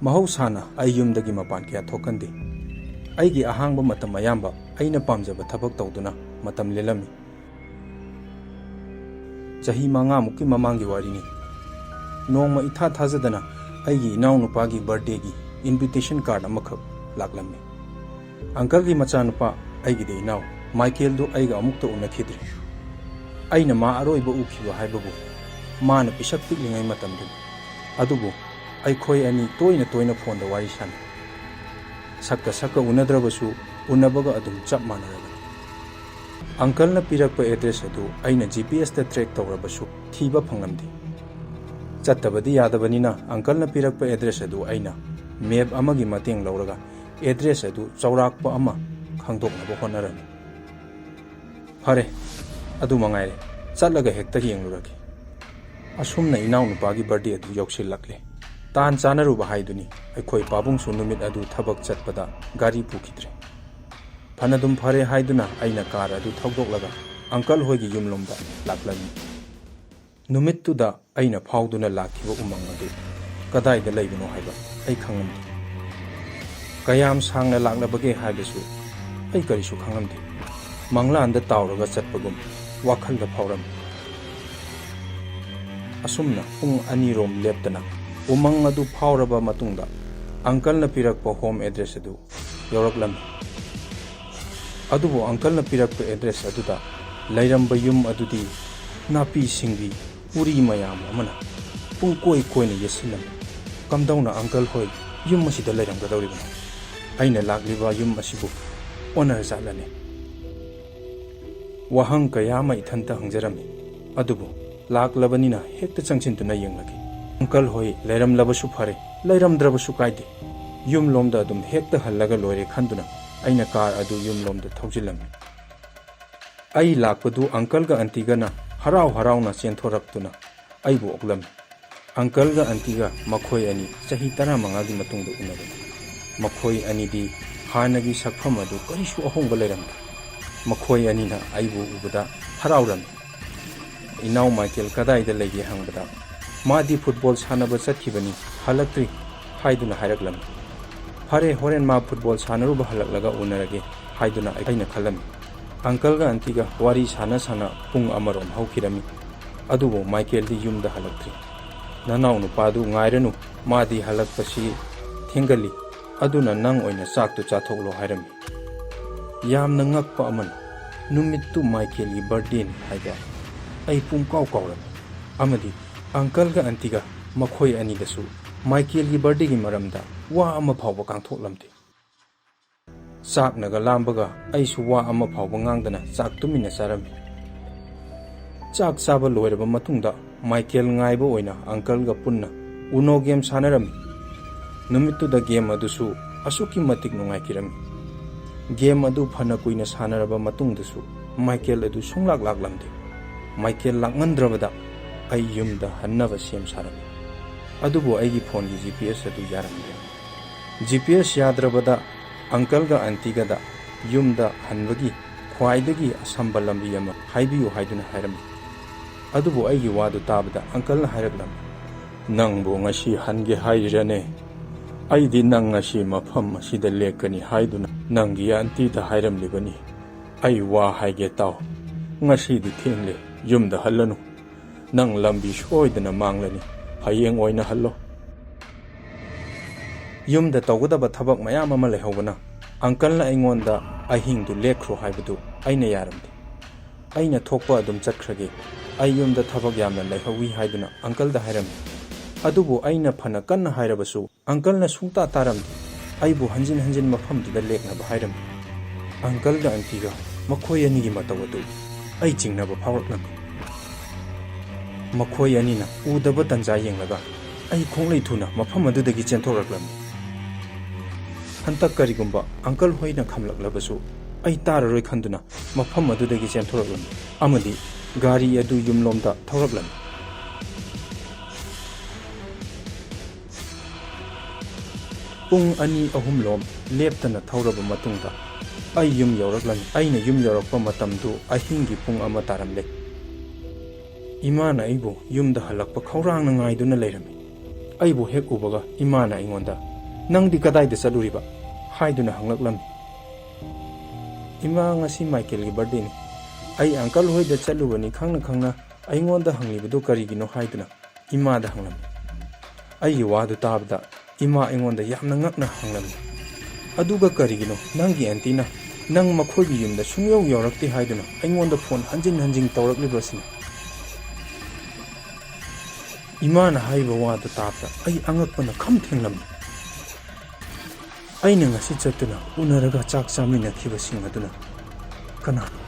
ꯃꯍꯧꯁꯥꯅ ꯑꯩ ꯌꯨꯝꯗꯒꯤ ꯃꯄꯥꯟ ꯀꯌꯥ ꯊꯣꯛꯀꯟꯗꯦ꯫ ꯑꯩꯒꯤ ꯑꯍꯥꯡꯕ ꯃꯇꯝ ꯑꯌꯥꯝꯕ ꯑꯩꯅ ꯄꯥꯝꯖꯕ ꯊꯕꯛ ꯇꯧꯗꯨꯅ ꯃꯇꯝ ꯂꯦꯜꯂꯝꯃꯤ꯫ ꯆꯍꯤ 5ꯃꯨꯛꯀꯤ ꯃꯃꯥꯡꯒꯤ ꯋꯥꯔꯤꯅꯤ꯫ ꯅꯣꯡꯃ ꯏꯊꯥ ꯊꯥꯖꯗꯅ ꯑꯩꯒꯤ ꯏꯅꯥꯎꯅꯨꯄꯥꯒꯤ ꯕꯔꯊꯗꯦꯒꯤ ꯏꯟꯚꯤꯇꯦꯁꯟ ꯀꯥꯔꯗ ꯑꯃꯈꯛ ꯂꯥꯛꯂꯝꯃꯤ꯫ ꯑꯪꯀꯜꯒꯤ ꯃꯆꯥꯅꯨꯄꯥ, ꯑꯩꯒꯤꯗꯤ ꯏꯅꯥꯎ ꯃꯥꯏꯀꯦꯜꯗꯨ ꯑꯩꯒ ꯑꯃꯨꯛꯇ ꯎꯅꯈꯤꯗ꯭ꯔꯤ꯫ ꯑꯩꯅ ꯃꯥ ꯑꯔꯣꯏꯕ ꯎꯈꯤꯕ ꯍꯥꯏꯕꯕꯨ ꯃꯥꯅ ꯄꯤꯁꯛ ꯄꯤꯛꯂꯤꯉꯩ ꯃꯇꯝꯗꯨꯅꯤ꯫ ꯑꯗꯨꯕꯨ ꯑꯩꯈꯣꯏ ꯑꯅꯤ ꯇꯣꯏꯅ ꯇꯣꯏꯅ ꯐꯣꯟꯗ ꯋꯥꯔꯤ ꯁꯥꯟꯅꯩ꯫ ꯁꯛꯀ ꯎꯅꯗ꯭ꯔꯕꯁꯨ ꯎꯅꯕꯒ ꯑꯗꯨꯝ ꯆꯞ ꯃꯥꯟꯅꯔꯕꯅꯤ꯫ ꯑꯪꯀꯜꯅ ꯄꯤꯔꯛꯄ ꯑꯦꯗ꯭ꯔꯦꯁ ꯑꯗꯨ ꯑꯩꯅ GPSꯇ ꯇ꯭ꯔꯦꯛ ꯇꯧꯔꯕꯁꯨ ꯊꯤꯕ ꯐꯪꯂꯝꯗꯦ꯫ ꯆꯠꯇꯕꯗꯤ ꯌꯥꯗꯕꯅꯤꯅ ꯑꯪꯀꯜꯅ ꯄꯤꯔꯛꯄ ꯑꯦꯗ꯭ꯔꯦꯁ ꯑꯗꯨ ꯑꯩꯅ ꯃꯦꯞ ꯑꯃꯒꯤ ꯃꯇꯦꯡ ꯂꯧꯔꯒ ꯑꯦꯗ꯭ꯔꯦꯁ ꯑꯗꯨ ꯆꯥꯎꯔꯥꯛꯄ ꯑꯃ ꯈꯪꯗꯣꯛꯅꯕ ꯍꯣꯠꯅꯔꯝꯃꯤ꯫ ꯐꯔꯦ, ꯑꯗꯨ ꯃꯉꯥꯏꯔꯦ, ꯆꯠꯂꯒ ꯍꯦꯛꯇ ꯌꯦꯡꯂꯨꯔꯒꯦ꯫ ꯑꯁꯨꯝꯅ ꯏꯅꯥꯎꯅꯨꯄꯥꯒꯤ ꯕꯔꯊꯗꯦ ꯑꯗꯨ ꯌꯧꯁꯤꯜꯂꯛꯂꯦ꯫ ꯇꯥꯟ ꯆꯥꯅꯔꯨꯕ ꯍꯥꯏꯗꯨꯅꯤ ꯑꯩꯈꯣꯏ ꯄꯥꯕꯨꯡꯁꯨ ꯅꯨꯃꯤꯠ ꯑꯗꯨ ꯊꯕꯛ ꯆꯠꯄꯗ ꯒꯥꯔꯤ ꯄꯨꯈꯤꯗ꯭ꯔꯦ꯫ ꯐꯅꯗꯨꯝ ꯐꯔꯦ ꯍꯥꯏꯗꯨꯅ ꯑꯩꯅ ꯀꯥꯔ ꯑꯗꯨ ꯊꯧꯗꯣꯛꯂꯒ ꯑꯪꯀꯜ ꯍꯣꯏꯒꯤ ꯌꯨꯝꯂꯣꯝꯗ ꯂꯥꯛꯂꯝꯃꯤ꯫ ꯅꯨꯃꯤꯠꯇꯨꯗ ꯑꯩꯅ ꯐꯥꯎꯗꯨꯅ ꯂꯥꯛꯈꯤꯕ ꯎꯃꯪ ꯑꯗꯨ ꯀꯗꯥꯏꯗ ꯂꯩꯕꯅꯣ ꯍꯥꯏꯕ ꯑꯩ ꯈꯪꯂꯝꯗꯦ꯫ ꯀꯌꯥꯝ ꯁꯥꯡꯅ ꯂꯥꯛꯂꯕꯒꯦ ꯍꯥꯏꯕꯁꯨ ꯑꯩ ꯀꯔꯤꯁꯨ ꯈꯪꯂꯝꯗꯦ꯫ ꯃꯪꯂꯥꯟꯗ ꯇꯥꯎꯔꯒ ꯆꯠꯄꯒꯨꯝ ꯋꯥꯈꯜꯗ ꯐꯥꯎꯔꯝꯃꯤ꯫ ꯑꯁꯨꯝꯅ ꯄꯨꯡ 2ꯔꯣꯝ ꯂꯦꯞꯇꯅ ꯎꯃꯪ ꯑꯗꯨ ꯐꯥꯎꯔꯕ ꯃꯇꯨꯡꯗ ꯑꯪꯀꯜꯅ ꯄꯤꯔꯛꯄ ꯍꯣꯝ ꯑꯦꯗ꯭ꯔꯦꯁ ꯑꯗꯨ ꯌꯧꯔꯛꯂꯝꯃꯤ꯫ ꯑꯗꯨꯕꯨ ꯑꯪꯀꯜꯅ ꯄꯤꯔꯛꯄ ꯑꯦꯗ꯭ꯔꯦꯁ ꯑꯗꯨꯗ ꯂꯩꯔꯝꯕ ꯌꯨꯝ ꯑꯗꯨꯗꯤ ꯅꯥꯄꯤ ꯁꯤꯡꯕꯤ ꯎꯔꯤ ꯃꯌꯥꯝ ꯑꯃꯅ ꯄꯨꯡꯀꯣꯏ ꯀꯣꯏꯅ ꯌꯦꯠꯁꯤꯜꯂꯝꯃꯤ꯫ ꯀꯝꯗꯧꯅ ꯑꯪꯀꯜ ꯍꯣꯏ ꯌꯨꯝ ꯑꯁꯤꯗ ꯂꯩꯔꯝꯒꯗꯧꯔꯤꯕꯅꯣ? ꯑꯩꯅ ꯂꯥꯛꯂꯤꯕ ꯌꯨꯝ ꯑꯁꯤꯕꯨ ꯑꯣꯟꯅꯔꯖꯥꯠꯂꯅꯦ? ꯋꯥꯍꯪ ꯀꯌꯥ ꯑꯃ ꯏꯊꯟꯇ ꯍꯪꯖꯔꯝꯃꯤ꯫ ꯑꯗꯨꯕꯨ ꯂꯥꯛꯂꯕꯅꯤꯅ ꯍꯦꯛꯇ ꯆꯪꯁꯤꯟꯗꯨꯅ ꯌꯦꯡꯂꯒꯦ꯫ ꯑꯪꯀꯜ ꯍꯣꯏ ꯂꯩꯔꯝꯂꯕꯁꯨ ꯐꯔꯦ, ꯂꯩꯔꯝꯗ꯭ꯔꯕꯁꯨ ꯀꯥꯏꯗꯦ, ꯌꯨꯝꯂꯣꯝꯗ ꯑꯗꯨꯝ ꯍꯦꯛꯇ ꯍꯜꯂꯒ ꯂꯣꯏꯔꯦ ꯈꯟꯗꯨꯅ ꯑꯩꯅ ꯀꯥꯔ ꯑꯗꯨ ꯌꯨꯝꯂꯣꯝꯗ ꯊꯧꯖꯤꯜꯂꯝꯃꯤ꯫ ꯑꯩ ꯂꯥꯛꯄꯗꯨ ꯑꯪꯀꯜꯒ ꯑꯟꯇꯤꯒꯅ ꯍꯔꯥꯎ ꯍꯔꯥꯎꯅ ꯆꯦꯟꯊꯣꯔꯛꯇꯨꯅ ꯑꯩꯕꯨ ꯑꯣꯛꯂꯝꯃꯤ꯫ ꯑꯪꯀꯜꯒ ꯑꯟꯇꯤꯒ ꯃꯈꯣꯏ ꯑꯅꯤ ꯆꯍꯤ 15ꯒꯤ ꯃꯇꯨꯡꯗ ꯎꯅꯕꯅꯤ꯫ ꯃꯈꯣꯏ ꯑꯅꯤꯗꯤ ꯍꯥꯟꯅꯒꯤ ꯁꯛꯐꯝ ꯑꯗꯨ ꯀꯔꯤꯁꯨ ꯑꯍꯣꯡꯕ ꯂꯩꯔꯝꯗꯦ꯫ ꯃꯈꯣꯏ ꯑꯅꯤꯅ ꯑꯩꯕꯨ ꯎꯕꯗ ꯍꯔꯥꯎꯔꯝꯃꯤ꯫ ꯏꯅꯥꯎ ꯃꯥꯏꯀꯦꯜ ꯀꯗꯥꯏꯗ ꯂꯩꯒꯦ ꯍꯪꯕꯗ ꯃꯥꯗꯤ ꯐꯨꯠꯕꯣꯜ ꯁꯥꯟꯅꯕ ꯆꯠꯈꯤꯕꯅꯤ, ꯍꯜꯂꯛꯇ꯭ꯔꯤ ꯍꯥꯏꯗꯨꯅ ꯍꯥꯏꯔꯛꯂꯝꯃꯤ꯫ ꯐꯔꯦ, ꯍꯣꯔꯦꯟ ꯃꯥ ꯐꯨꯠꯕꯣꯜ ꯁꯥꯟꯅꯔꯨꯕ ꯍꯜꯂꯛꯂꯒ ꯎꯅꯔꯒꯦ ꯍꯥꯏꯗꯨꯅ ꯑꯩꯅ ꯈꯜꯂꯝꯃꯤ꯫ ꯑꯪꯀꯜꯒ ꯑꯟꯇꯤꯒ ꯋꯥꯔꯤ ꯁꯥꯟꯅ ꯄꯨꯡ 1ꯔꯣꯝ ꯍꯧꯈꯤꯔꯝꯃꯤ꯫ ꯑꯗꯨꯕꯨ ꯃꯥꯏꯀꯦꯜꯗꯤ ꯌꯨꯝꯗ ꯍꯜꯂꯛꯇ꯭ꯔꯤ꯫ ꯅꯅꯥꯎ ꯅꯨꯄꯥꯗꯨ ꯉꯥꯏꯔꯅꯨ, ꯃꯥꯗꯤ ꯍꯜꯂꯛꯄꯁꯤ ꯊꯦꯡꯒꯜꯂꯤ, ꯑꯗꯨꯅ ꯅꯪ ꯑꯣꯏꯅ ꯆꯥꯛꯇꯨ ꯆꯥꯊꯣꯛꯂꯣ ꯍꯥꯏꯔꯝꯃꯤ꯫ ꯌꯥꯝꯅ ꯉꯛꯄ ꯑꯃꯅ ꯅꯨꯃꯤꯠꯇꯨ ꯃꯥꯏꯀꯦꯜꯒꯤ ꯕꯔꯊꯗꯦꯅꯤ ꯍꯥꯏꯕ ꯑꯩ ꯄꯨꯡꯀꯥꯎ ꯀꯥꯎꯔꯝꯃꯤ꯫ ꯑꯃꯗꯤ ꯑꯪꯀꯜꯒ ꯑꯟꯇꯤꯒ ꯃꯈꯣꯏ ꯑꯅꯤꯗꯁꯨ ꯃꯥꯏꯀꯦꯜꯒꯤ ꯕꯔꯊꯗꯦꯒꯤ ꯃꯔꯝꯗ ꯋꯥ ꯑꯃ ꯐꯥꯎꯕ ꯉꯥꯡꯊꯣꯛꯂꯝꯗꯦ꯫ ꯆꯥꯛꯅꯒ ꯂꯥꯝꯕꯒ ꯑꯩꯁꯨ ꯋꯥ ꯑꯃ ꯐꯥꯎꯕ ꯉꯥꯡꯗꯅ ꯆꯥꯛ ꯇꯨꯃꯤꯟꯅ ꯆꯥꯔꯝꯃꯤ꯫ ꯆꯥꯛ ꯆꯥꯕ ꯂꯣꯏꯔꯕ ꯃꯇꯨꯡꯗ ꯃꯥꯏꯀꯦꯜ ꯉꯥꯏꯕ ꯑꯣꯏꯅ ꯑꯪꯀꯜꯒ ꯄꯨꯟꯅ ꯎꯅꯣ ꯒꯦꯝ ꯁꯥꯟꯅꯔꯝꯃꯤ꯫ ꯅꯨꯃꯤꯠꯇꯨꯗ ꯒꯦꯝ ꯑꯗꯨꯁꯨ ꯑꯁꯨꯛꯀꯤ ꯃꯇꯤꯛ ꯅꯨꯡꯉꯥꯏꯈꯤꯔꯝꯃꯤ꯫ ꯒꯦꯝ ꯑꯗꯨ ꯐꯅ ꯀꯨꯏꯅ ꯁꯥꯟꯅꯔꯕ ꯃꯇꯨꯡꯗꯁꯨ ꯃꯥꯏꯀꯦꯜ ꯑꯗꯨ ꯁꯨꯡꯂꯥꯛ ꯂꯥꯛꯂꯝꯗꯦ꯫ ꯃꯥꯏꯀꯦꯜ ꯂꯥꯛꯃꯟꯗ꯭ꯔꯕꯗ ꯑꯩ ꯌꯨꯝꯗ ꯍꯟꯅꯕ ꯁꯦꯝ ꯁꯥꯔꯝꯃꯤ꯫ ꯑꯗꯨꯕꯨ ꯑꯩꯒꯤ ꯐꯣꯟꯒꯤ GPS ꯑꯗꯨ ꯌꯥꯔꯝꯗ꯭ꯔꯦ꯫ GPS ꯌꯥꯗ꯭ꯔꯕꯗ ꯑꯪꯀꯜꯒ ꯑꯟꯇꯤꯒꯗ ꯌꯨꯝꯗ ꯍꯟꯕꯒꯤ ꯈ꯭ꯋꯥꯏꯗꯒꯤ ꯑꯁꯝꯕ ꯂꯝꯕꯤ ꯑꯃ ꯍꯥꯏꯕꯤꯌꯨ ꯍꯥꯏꯗꯨꯅ ꯍꯥꯏꯔꯝꯃꯤ꯫ ꯑꯗꯨꯕꯨ ꯑꯩꯒꯤ ꯋꯥꯗꯨ ꯇꯥꯕꯗ ꯑꯪꯀꯜꯅ ꯍꯥꯏꯔꯛꯂꯝꯃꯤ, "ꯅꯪꯕꯨ ꯉꯁꯤ ꯍꯟꯒꯦ ꯍꯥꯏꯔꯤꯔꯅꯦ? ꯑꯩꯗꯤ ꯅꯪ ꯉꯁꯤ ꯃꯐꯝ ꯑꯁꯤꯗ ꯂꯦꯛꯀꯅꯤ ꯍꯥꯏꯗꯨꯅ ꯅꯪꯒꯤ ꯑꯟꯇꯤꯗ ꯍꯥꯏꯔꯝꯂꯤꯕꯅꯤ꯫ ꯑꯩ ꯋꯥ ꯍꯥꯏꯒꯦ ꯇꯥꯎ, ꯉꯁꯤꯗꯤ ꯊꯦꯡꯂꯦ, ꯌꯨꯝꯗ ꯍꯜꯂꯅꯨ꯫ ꯅꯪ ꯂꯝꯕꯤ ꯁꯣꯏꯗꯅ ꯃꯥꯡꯂꯅꯤ, ꯍꯌꯦꯡ ꯑꯣꯏꯅ ꯍꯜꯂꯣ꯫ ꯌꯨꯝꯗ ꯇꯧꯒꯗꯕ ꯊꯕꯛ ꯃꯌꯥꯝ ꯑꯃ ꯂꯩꯍꯧꯕꯅ ꯑꯪꯀꯜꯅ ꯑꯩꯉꯣꯟꯗ ꯑꯍꯤꯡꯗꯨ ꯂꯦꯛꯈ꯭ꯔꯣ ꯍꯥꯏꯕꯗꯨ ꯑꯩꯅ ꯌꯥꯔꯝꯗꯦ꯫ ꯑꯩꯅ ꯊꯣꯛꯄ ꯑꯗꯨꯝ ꯆꯠꯈ꯭ꯔꯒꯦ, ꯑꯩ ꯌꯨꯝꯗ ꯊꯕꯛ ꯌꯥꯝꯅ ꯂꯩꯍꯧꯏ ꯍꯥꯏꯗꯨꯅ ꯑꯪꯀꯜꯗ ꯍꯥꯏꯔꯝꯃꯤ꯫ ꯑꯗꯨꯕꯨ ꯑꯩꯅ ꯐꯅ ꯀꯟꯅ ꯍꯥꯏꯔꯕꯁꯨ ꯑꯪꯀꯜꯅ ꯁꯨꯡꯇꯥ ꯇꯥꯔꯝꯗꯦ꯫ ꯑꯩꯕꯨ ꯍꯟꯖꯤꯟ ꯍꯟꯖꯤꯟ ꯃꯐꯝꯗꯨꯗ ꯂꯦꯛꯅꯕ ꯍꯥꯏꯔꯝꯃꯤ꯫ ꯑꯪꯀꯜꯒ ꯑꯟꯇꯤꯒ ꯃꯈꯣꯏ ꯑꯅꯤꯒꯤ ꯃꯇꯧ ꯑꯗꯨ ꯑꯩ ꯆꯤꯡꯅꯕ ꯐꯥꯎꯔꯛꯂꯝꯃꯤ꯫ ꯃꯈꯣꯏ ꯑꯅꯤꯅ ꯎꯗꯕ ꯇꯟꯖꯥ ꯌꯦꯡꯂꯒ ꯑꯩ ꯈꯣꯡꯂꯩ ꯊꯨꯅ ꯃꯐꯝ ꯑꯗꯨꯗꯒꯤ ꯆꯦꯟꯊꯣꯔꯛꯂꯝꯃꯤ꯫ ꯍꯟꯇꯛ ꯀꯔꯤꯒꯨꯝꯕ ꯑꯪꯀꯜ ꯍꯣꯏꯅ ꯈꯝꯂꯛꯂꯕꯁꯨ ꯑꯩ ꯇꯥꯔꯔꯣꯏ ꯈꯟꯗꯨꯅ ꯃꯐꯝ ꯑꯗꯨꯗꯒꯤ ꯆꯦꯟꯊꯣꯔꯛꯂꯝꯃꯤ ꯑꯃꯗꯤ ꯒꯥꯔꯤ ꯑꯗꯨ ꯌꯨꯝꯂꯣꯝꯗ ꯊꯧꯔꯛꯂꯝꯃꯤ꯫ ꯄꯨꯡ 2-3ꯂꯣꯝ ꯂꯦꯞꯇꯅ ꯊꯧꯔꯕ ꯃꯇꯨꯡꯗ ꯑꯩ ꯌꯨꯝ ꯌꯧꯔꯛꯂꯝꯃꯤ꯫ ꯑꯩꯅ ꯌꯨꯝ ꯌꯧꯔꯛꯄ ꯃꯇꯝꯗꯨ ꯑꯍꯤꯡꯒꯤ ꯄꯨꯡ 1 ꯇꯥꯔꯝꯂꯦ꯫ ꯏꯃꯥꯅ ꯑꯩꯕꯨ ꯌꯨꯝꯗ ꯍꯜꯂꯛꯄ ꯈꯧꯔꯥꯡꯅ ꯉꯥꯏꯗꯨꯅ ꯂꯩꯔꯝꯃꯤ꯫ ꯑꯩꯕꯨ ꯍꯦꯛ ꯎꯕꯒ ꯏꯃꯥꯅ ꯑꯩꯉꯣꯟꯗ ꯅꯪꯗꯤ ꯀꯗꯥꯏꯗ ꯆꯠꯂꯨꯔꯤꯕ ꯍꯥꯏꯗꯨꯅ ꯍꯪꯂꯛꯂꯝꯃꯤ꯫ ꯏꯃꯥ, ꯉꯁꯤ ꯃꯥꯏꯀꯦꯜꯒꯤ ꯕꯔꯊꯗꯦꯅꯤ, ꯑꯩ ꯑꯪꯀꯜ ꯍꯣꯏꯗ ꯆꯠꯂꯨꯕꯅꯤ ꯈꯪꯅ ꯈꯪꯅ ꯑꯩꯉꯣꯟꯗ ꯍꯪꯂꯤꯕꯗꯨ ꯀꯔꯤꯒꯤꯅꯣ ꯍꯥꯏꯗꯨꯅ ꯏꯃꯥꯗ ꯍꯪꯂꯝꯃꯤ꯫ ꯑꯩꯒꯤ ꯋꯥꯗꯨ ꯇꯥꯕꯗ ꯏꯃꯥ ꯑꯩꯉꯣꯟꯗ ꯌꯥꯝꯅ ꯉꯛꯅ ꯍꯪꯂꯝꯃꯤ, ꯑꯗꯨꯒ ꯀꯔꯤꯒꯤꯅꯣ ꯅꯪꯒꯤ ꯑꯟꯇꯤꯅ ꯅꯪ ꯃꯈꯣꯏꯒꯤ ꯌꯨꯝꯗ ꯁꯨꯡꯌꯧ ꯌꯧꯔꯛꯇꯦ ꯍꯥꯏꯗꯨꯅ ꯑꯩꯉꯣꯟꯗ ꯐꯣꯟ ꯍꯟꯖꯤꯟ ꯍꯟꯖꯤꯟ ꯇꯧꯔꯛꯂꯤꯕꯁꯤꯅ? ꯏꯃꯥꯅ ꯍꯥꯏꯔꯤꯕ ꯋꯥꯗꯨ ꯇꯥꯕꯗ ꯑꯩ ꯑꯉꯛꯄꯅ ꯈꯝ ꯊꯦꯡꯂꯝꯃꯤ꯫ ꯑꯩꯅ ꯉꯁꯤ ꯆꯠꯇꯨꯅ ꯎꯅꯔꯒ ꯆꯥꯛ ꯆꯥꯃꯤꯟꯅꯈꯤꯕꯁꯤꯡ ꯑꯗꯨꯅ ꯀꯅꯥꯅꯣ